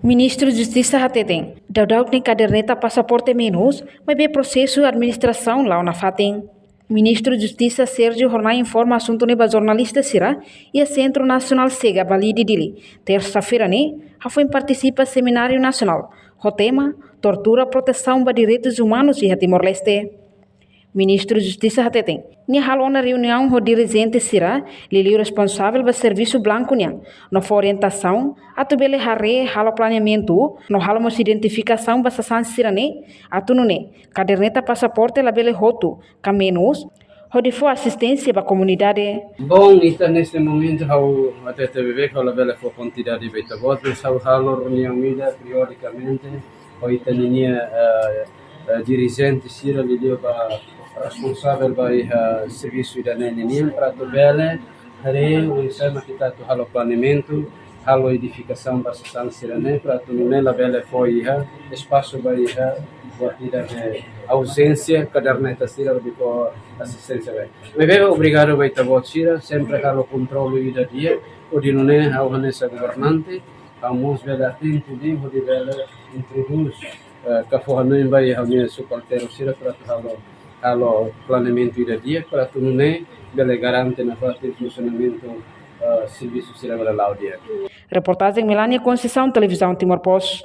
Ministro de Justiça Hateten, Daudau nem caderneta passaporte menos, mas bem processo administração lá na Fatem. Ministro de Justiça Sérgio Hornay informa assunto neba jornalista Sira e a Centro Nacional Sega Bali de Dili. Terça-feira, né, foi participa seminário nacional. O tema, tortura, proteção para direitos humanos e Timor-Leste. Ministro de Justiça Hateten, ni halou na reunião o dirigente Sira, lili responsável do serviço blanco niang. No for orientação, atubele harre halo planeamento, no halo se identificação basa san Sirane, atunune, caderneta passaporte labele hotu, camenos, onde for assistência para a comunidade. Bom, então neste momento eu até teve que a labele for quantidade de votos, eu halo reunião periodicamente, o itania dirigente Sira lili para responsável by serviço da neném para tu bele hari o sama kita tu halo planeamento halo edificação para san Sirane para tu nela bele foi espaço by buat tidak ausência caderneta Sira de por assistência bem me bem obrigado by tabot Sira sempre halo controle ida dia o di nune ao nessa governante vamos bele atento de bele introduz kafohanuin by hanya suportero Sira para tu halo planeamento ida dia para tu nune bele garante na parte funcionamento serviço Sira bele laudia. Reportagem Melania Conceição, Televisão Timor Post.